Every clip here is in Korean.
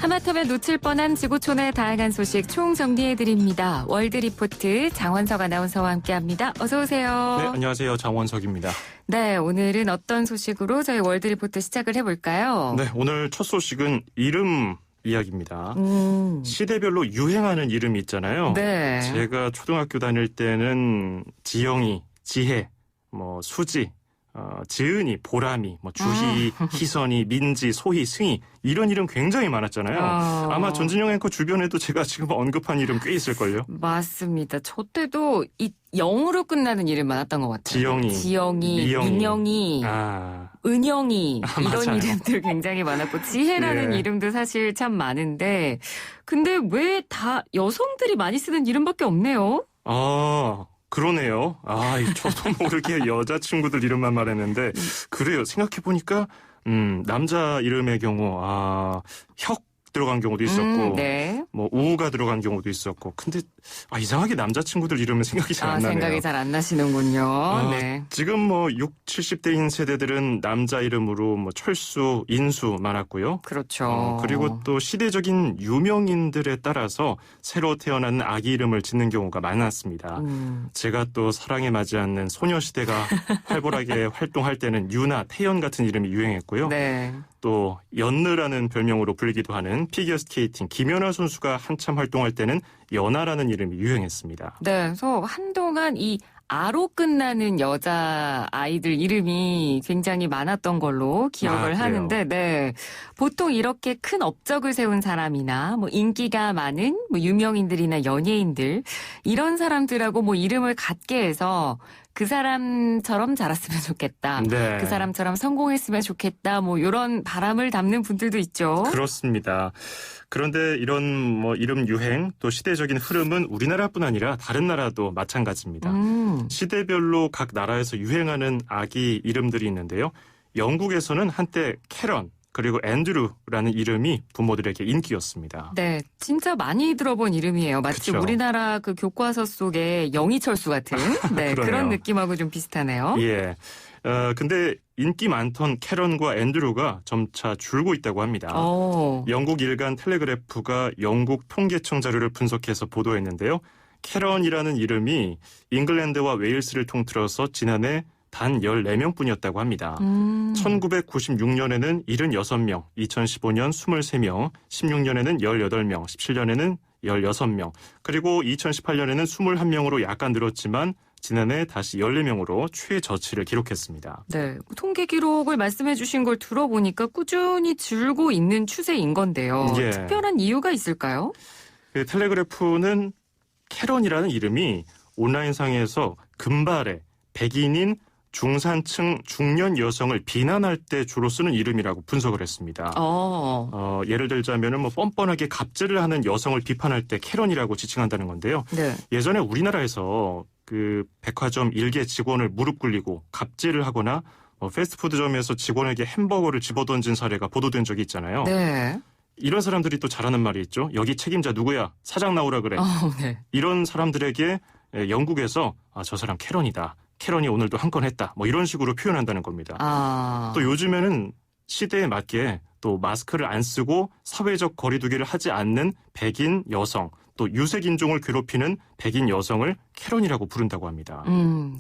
하마터면 놓칠 뻔한 지구촌의 다양한 소식 총정리해드립니다. 월드리포트 장원석 아나운서와 함께합니다. 어서 오세요. 네, 안녕하세요. 장원석입니다. 네, 오늘은 어떤 소식으로 저희 월드리포트 시작을 해볼까요? 네, 오늘 첫 소식은 이름 이야기입니다. 시대별로 유행하는 이름이 있잖아요. 네. 제가 초등학교 다닐 때는 지영이, 지혜, 수지, 지은이, 보람이, 주희, 희선이, 민지, 소희, 승희 이런 이름 굉장히 많았잖아요. 아마 전진영 앵커 주변에도 제가 지금 언급한 이름 꽤 있을걸요. 맞습니다. 저 때도 이 영으로 끝나는 이름 많았던 것 같아요. 지영이, 민영이, 은영이 이런 맞아요. 이름들 굉장히 많았고 지혜라는 예. 이름도 사실 참 많은데 근데 왜 다 여성들이 많이 쓰는 이름밖에 없네요? 그러네요. 저도 모르게 여자친구들 이름만 말했는데, 그래요. 생각해보니까, 남자 이름의 경우, 혁 들어간 경우도 있었고, 네. 우가 들어간 경우도 있었고, 근데, 이상하게 남자친구들 이름은 생각이 잘 안 나네요. 생각이 잘 안 나시는군요. 네. 지금 60, 70대인 세대들은 남자 이름으로 철수, 인수 많았고요. 그렇죠. 그리고 또 시대적인 유명인들에 따라서 새로 태어난 아기 이름을 짓는 경우가 많았습니다. 제가 또 사랑에 맞지 않는 소녀시대가 활발하게 활동할 때는 유나, 태연 같은 이름이 유행했고요. 네. 또 연느라는 별명으로 불리기도 하는 피겨스케이팅 김연아 선수가 한참 활동할 때는 연아라는 이름이 유행했습니다. 네, 그래서 한동안 이 아로 끝나는 여자 아이들 이름이 굉장히 많았던 걸로 기억을 하는데, 네. 보통 이렇게 큰 업적을 세운 사람이나 인기가 많은 유명인들이나 연예인들 이런 사람들하고 이름을 같게 해서 그 사람처럼 자랐으면 좋겠다. 네. 그 사람처럼 성공했으면 좋겠다. 이런 바람을 담는 분들도 있죠. 그렇습니다. 그런데 이런 이름 유행 또 시대적인 흐름은 우리나라뿐 아니라 다른 나라도 마찬가지입니다. 시대별로 각 나라에서 유행하는 아기 이름들이 있는데요. 영국에서는 한때 캐런 그리고 앤드루라는 이름이 부모들에게 인기였습니다. 네, 진짜 많이 들어본 이름이에요. 마치 그쵸. 우리나라 그 교과서 속의 영희철수 같은 그런 느낌하고 좀 비슷하네요. 예. 근데 인기 많던 캐런과 앤드루가 점차 줄고 있다고 합니다. 영국 일간 텔레그래프가 영국 통계청 자료를 분석해서 보도했는데요. 캐런이라는 이름이 잉글랜드와 웨일스를 통틀어서 지난해 단 14명뿐이었다고 합니다. 1996년에는 76명, 2015년 23명, 16년에는 18명, 17년에는 16명, 그리고 2018년에는 21명으로 약간 늘었지만 지난해 다시 14명으로 최저치를 기록했습니다. 네, 통계 기록을 말씀해 주신 걸 들어보니까 꾸준히 줄고 있는 추세인 건데요. 예. 특별한 이유가 있을까요? 그 텔레그래프는 캐런이라는 이름이 온라인상에서 금발의 백인인 중산층 중년 여성을 비난할 때 주로 쓰는 이름이라고 분석을 했습니다. 예를 들자면은 뻔뻔하게 갑질을 하는 여성을 비판할 때 캐런이라고 지칭한다는 건데요. 네. 예전에 우리나라에서 그 백화점 일개 직원을 무릎 꿇리고 갑질을 하거나 패스트푸드점에서 직원에게 햄버거를 집어던진 사례가 보도된 적이 있잖아요. 네. 이런 사람들이 또 잘하는 말이 있죠. 여기 책임자 누구야? 사장 나오라 그래. 네. 이런 사람들에게 영국에서 저 사람 캐런이다. 캐런이 오늘도 한 건 했다. 이런 식으로 표현한다는 겁니다. 또 요즘에는 시대에 맞게 또 마스크를 안 쓰고 사회적 거리두기를 하지 않는 백인 여성, 또 유색인종을 괴롭히는 백인 여성을 캐런이라고 부른다고 합니다.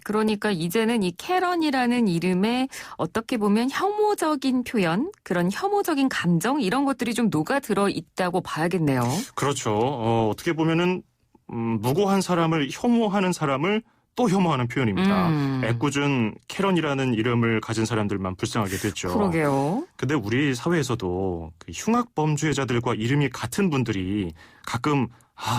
그러니까 이제는 이 캐런이라는 이름에 어떻게 보면 혐오적인 표현, 그런 혐오적인 감정 이런 것들이 좀 녹아들어 있다고 봐야겠네요. 그렇죠. 어떻게 보면은 무고한 사람을 혐오하는 사람을 또 혐오하는 표현입니다. 애꿎은 캐런이라는 이름을 가진 사람들만 불쌍하게 됐죠. 그러게요. 근데 우리 사회에서도 그 흉악 범죄자들과 이름이 같은 분들이 가끔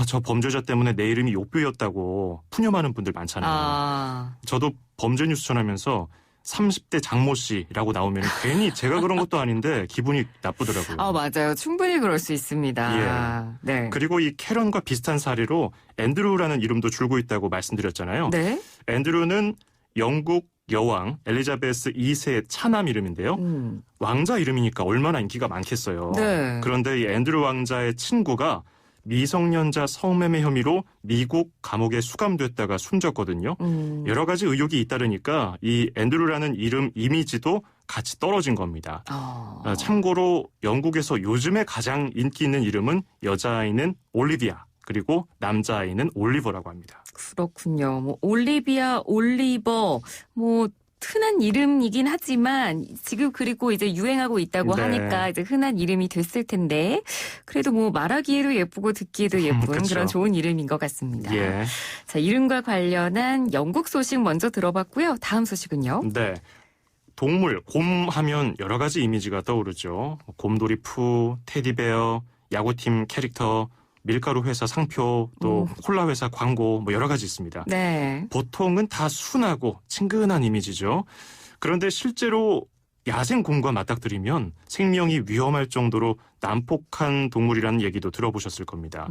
저 범죄자 때문에 내 이름이 욕보였다고 푸념하는 분들 많잖아요. 저도 범죄 뉴스 전하면서 30대 장모 씨라고 나오면 괜히 제가 그런 것도 아닌데 기분이 나쁘더라고요. 맞아요. 충분히 그럴 수 있습니다. 예. 네. 그리고 이 캐런과 비슷한 사례로 앤드루라는 이름도 줄고 있다고 말씀드렸잖아요. 네. 앤드루는 영국 여왕 엘리자베스 2세의 차남 이름인데요. 왕자 이름이니까 얼마나 인기가 많겠어요. 네. 그런데 이 앤드루 왕자의 친구가 미성년자 성매매 혐의로 미국 감옥에 수감됐다가 숨졌거든요. 여러 가지 의혹이 잇따르니까 이 앤드루라는 이름 이미지도 같이 떨어진 겁니다. 참고로 영국에서 요즘에 가장 인기 있는 이름은 여자아이는 올리비아, 그리고 남자아이는 올리버라고 합니다. 그렇군요. 뭐 올리비아, 올리버, 뭐 흔한 이름이긴 하지만 지금 그리고 이제 유행하고 있다고 네. 하니까 이제 흔한 이름이 됐을 텐데 그래도 뭐 말하기에도 예쁘고 듣기에도 예쁜 그쵸. 그런 좋은 이름인 것 같습니다. 예. 자, 이름과 관련한 영국 소식 먼저 들어봤고요. 다음 소식은요? 네. 동물, 곰 하면 여러 가지 이미지가 떠오르죠. 곰돌이 푸, 테디베어, 야구팀 캐릭터, 밀가루 회사 상표, 또 콜라 회사 광고 뭐 여러 가지 있습니다. 네. 보통은 다 순하고 친근한 이미지죠. 그런데 실제로 야생곰과 맞닥뜨리면 생명이 위험할 정도로 난폭한 동물이라는 얘기도 들어보셨을 겁니다.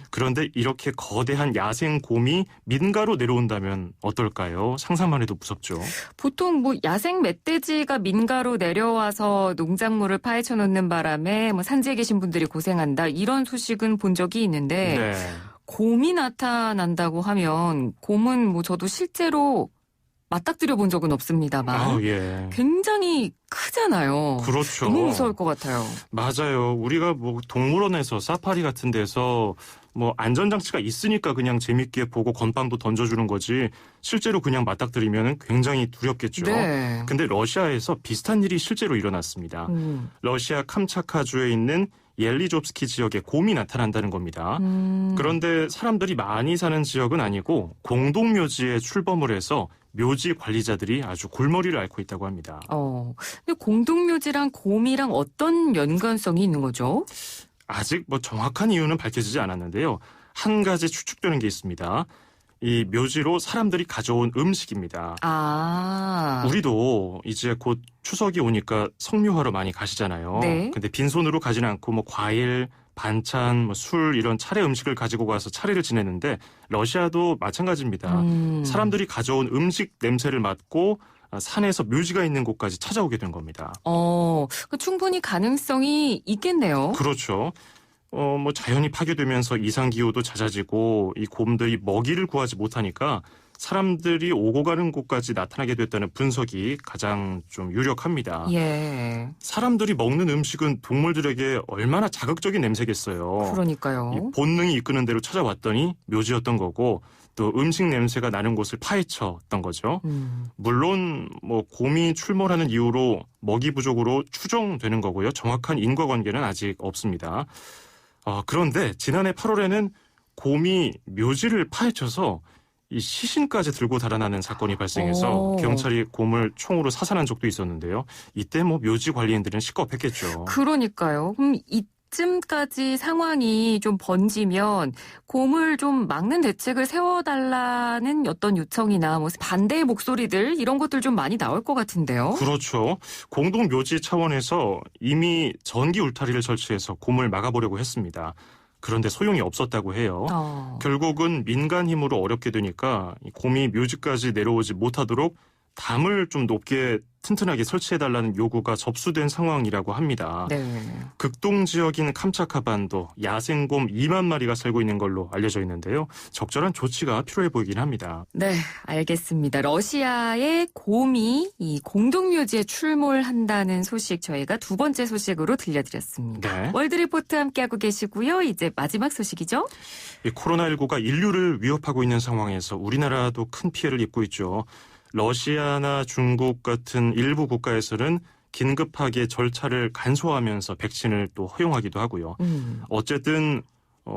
그런데 이렇게 거대한 야생곰이 민가로 내려온다면 어떨까요? 상상만 해도 무섭죠. 보통 뭐 야생 멧돼지가 민가로 내려와서 농작물을 파헤쳐 놓는 바람에 뭐 산지에 계신 분들이 고생한다 이런 소식은 본 적이 있는데 네. 곰이 나타난다고 하면 곰은 뭐 저도 실제로 맞닥뜨려 본 적은 없습니다만 예. 굉장히 크잖아요. 그렇죠. 너무 무서울 것 같아요. 맞아요. 우리가 뭐 동물원에서 사파리 같은 데서 뭐 안전장치가 있으니까 그냥 재밌게 보고 건빵도 던져주는 거지 실제로 그냥 맞닥뜨리면 굉장히 두렵겠죠. 네. 근데 러시아에서 비슷한 일이 실제로 일어났습니다. 러시아 캄차카주에 있는 옐리조브스키 지역에 곰이 나타난다는 겁니다. 그런데 사람들이 많이 사는 지역은 아니고 공동묘지에 출범을 해서 묘지 관리자들이 아주 골머리를 앓고 있다고 합니다. 근데 공동묘지랑 곰이랑 어떤 연관성이 있는 거죠? 아직 뭐 정확한 이유는 밝혀지지 않았는데요. 한 가지 추측되는 게 있습니다. 이 묘지로 사람들이 가져온 음식입니다. 우리도 이제 곧 추석이 오니까 성묘하러 많이 가시잖아요. 네. 근데 빈손으로 가지는 않고 뭐 과일, 반찬, 뭐 술 이런 차례 음식을 가지고 가서 차례를 지내는데 러시아도 마찬가지입니다. 사람들이 가져온 음식 냄새를 맡고 산에서 묘지가 있는 곳까지 찾아오게 된 겁니다. 충분히 가능성이 있겠네요. 그렇죠. 뭐 자연이 파괴되면서 이상기후도 잦아지고 이 곰들이 먹이를 구하지 못하니까 사람들이 오고 가는 곳까지 나타나게 됐다는 분석이 가장 좀 유력합니다. 예. 사람들이 먹는 음식은 동물들에게 얼마나 자극적인 냄새겠어요. 그러니까요. 이 본능이 이끄는 대로 찾아왔더니 묘지였던 거고 또 음식 냄새가 나는 곳을 파헤쳤던 거죠. 물론 뭐 곰이 출몰하는 이유로 먹이 부족으로 추정되는 거고요. 정확한 인과관계는 아직 없습니다. 그런데 지난해 8월에는 곰이 묘지를 파헤쳐서 이 시신까지 들고 달아나는 사건이 발생해서 경찰이 곰을 총으로 사살한 적도 있었는데요. 이때 뭐 묘지 관리인들은 시겁했겠죠. 그러니까요. 그럼 이쯤까지 상황이 좀 번지면 곰을 좀 막는 대책을 세워달라는 어떤 요청이나 뭐 반대의 목소리들 이런 것들 좀 많이 나올 것 같은데요. 그렇죠. 공동묘지 차원에서 이미 전기 울타리를 설치해서 곰을 막아보려고 했습니다. 그런데 소용이 없었다고 해요. 결국은 민간 힘으로 어렵게 되니까 곰이 묘지까지 내려오지 못하도록 담을 좀 높게 튼튼하게 설치해달라는 요구가 접수된 상황이라고 합니다. 네. 극동 지역인 캄차카반도 야생곰 2만 마리가 살고 있는 걸로 알려져 있는데요. 적절한 조치가 필요해 보이긴 합니다. 네, 알겠습니다. 러시아의 곰이 이 공동묘지에 출몰한다는 소식 저희가 두 번째 소식으로 들려드렸습니다. 네. 월드리포트 함께하고 계시고요. 이제 마지막 소식이죠. 이 코로나19가 인류를 위협하고 있는 상황에서 우리나라도 큰 피해를 입고 있죠. 러시아나 중국 같은 일부 국가에서는 긴급하게 절차를 간소화하면서 백신을 또 허용하기도 하고요. 어쨌든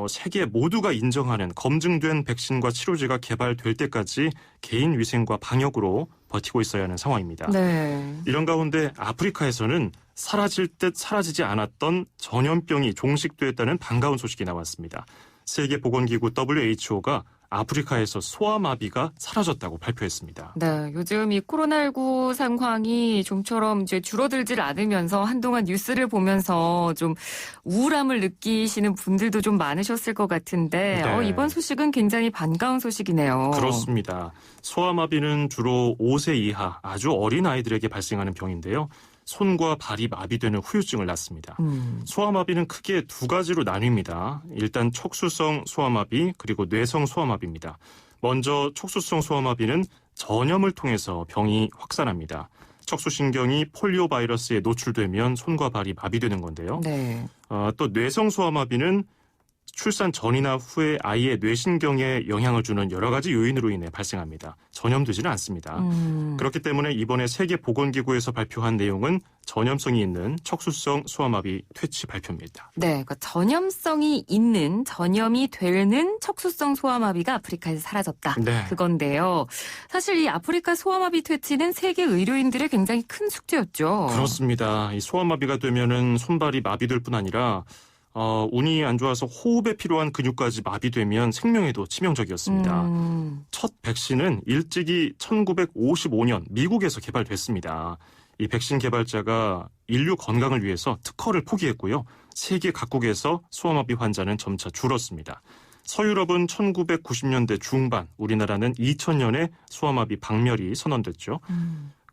세계 모두가 인정하는 검증된 백신과 치료제가 개발될 때까지 개인 위생과 방역으로 버티고 있어야 하는 상황입니다. 네. 이런 가운데 아프리카에서는 사라질 듯 사라지지 않았던 전염병이 종식됐다는 반가운 소식이 나왔습니다. 세계보건기구 WHO가 아프리카에서 소아마비가 사라졌다고 발표했습니다. 네, 요즘 이 코로나19 상황이 좀처럼 이제 줄어들질 않으면서 한동안 뉴스를 보면서 좀 우울함을 느끼시는 분들도 좀 많으셨을 것 같은데 네. 이번 소식은 굉장히 반가운 소식이네요. 그렇습니다. 소아마비는 주로 5세 이하 아주 어린 아이들에게 발생하는 병인데요. 손과 발이 마비되는 후유증을 낳습니다. 소아마비는 크게 두 가지로 나뉩니다. 일단 척수성 소아마비 그리고 뇌성 소아마비입니다. 먼저 척수성 소아마비는 전염을 통해서 병이 확산합니다. 척수신경이 폴리오 바이러스에 노출되면 손과 발이 마비되는 건데요. 네. 또 뇌성소아마비는 출산 전이나 후에 아이의 뇌신경에 영향을 주는 여러 가지 요인으로 인해 발생합니다. 전염되지는 않습니다. 그렇기 때문에 이번에 세계보건기구에서 발표한 내용은 전염성이 있는 척수성 소아마비 퇴치 발표입니다. 네, 그러니까 전염성이 있는, 전염이 되는 척수성 소아마비가 아프리카에서 사라졌다. 네. 그건데요. 사실 이 아프리카 소아마비 퇴치는 세계 의료인들의 굉장히 큰 숙제였죠. 그렇습니다. 이 소아마비가 되면은 손발이 마비될 뿐 아니라 운이 안 좋아서 호흡에 필요한 근육까지 마비되면 생명에도 치명적이었습니다. 첫 백신은 일찍이 1955년 미국에서 개발됐습니다. 이 백신 개발자가 인류 건강을 위해서 특허를 포기했고요. 세계 각국에서 소아마비 환자는 점차 줄었습니다. 서유럽은 1990년대 중반, 우리나라는 2000년에 소아마비 박멸이 선언됐죠.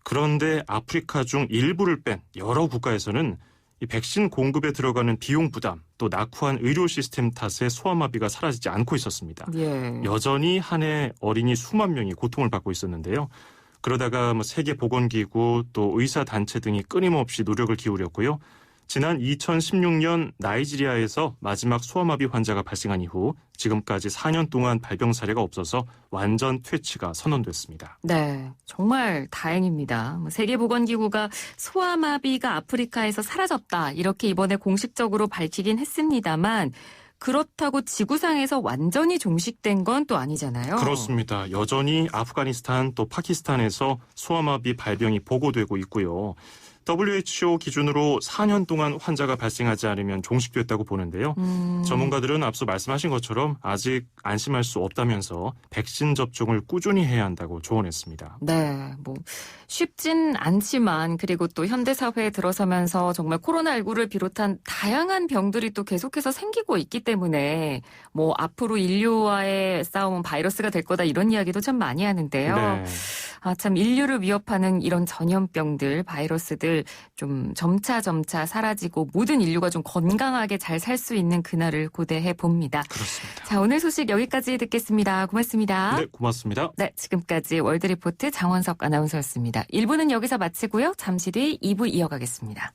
그런데 아프리카 중 일부를 뺀 여러 국가에서는 이 백신 공급에 들어가는 비용 부담, 또 낙후한 의료 시스템 탓에 소아마비가 사라지지 않고 있었습니다. 예. 여전히 한 해 어린이 수만 명이 고통을 받고 있었는데요. 그러다가 세계보건기구 또 의사단체 등이 끊임없이 노력을 기울였고요. 지난 2016년 나이지리아에서 마지막 소아마비 환자가 발생한 이후 지금까지 4년 동안 발병 사례가 없어서 완전 퇴치가 선언됐습니다. 네, 정말 다행입니다. 세계보건기구가 소아마비가 아프리카에서 사라졌다, 이렇게 이번에 공식적으로 밝히긴 했습니다만 그렇다고 지구상에서 완전히 종식된 건 또 아니잖아요. 그렇습니다. 여전히 아프가니스탄 또 파키스탄에서 소아마비 발병이 보고되고 있고요. WHO 기준으로 4년 동안 환자가 발생하지 않으면 종식됐다고 보는데요. 전문가들은 앞서 말씀하신 것처럼 아직 안심할 수 없다면서 백신 접종을 꾸준히 해야 한다고 조언했습니다. 네, 쉽진 않지만, 그리고 또 현대사회에 들어서면서 정말 코로나19를 비롯한 다양한 병들이 또 계속해서 생기고 있기 때문에 앞으로 인류와의 싸움은 바이러스가 될 거다, 이런 이야기도 참 많이 하는데요. 네. 참 인류를 위협하는 이런 전염병들, 바이러스들 좀 점차 사라지고 모든 인류가 좀 건강하게 잘 살 수 있는 그날을 고대해 봅니다. 그렇습니다. 자, 오늘 소식 여기까지 듣겠습니다. 고맙습니다. 네, 고맙습니다. 네, 지금까지 월드리포트 장원석 아나운서였습니다. 1부는 여기서 마치고요. 잠시 뒤 2부 이어가겠습니다.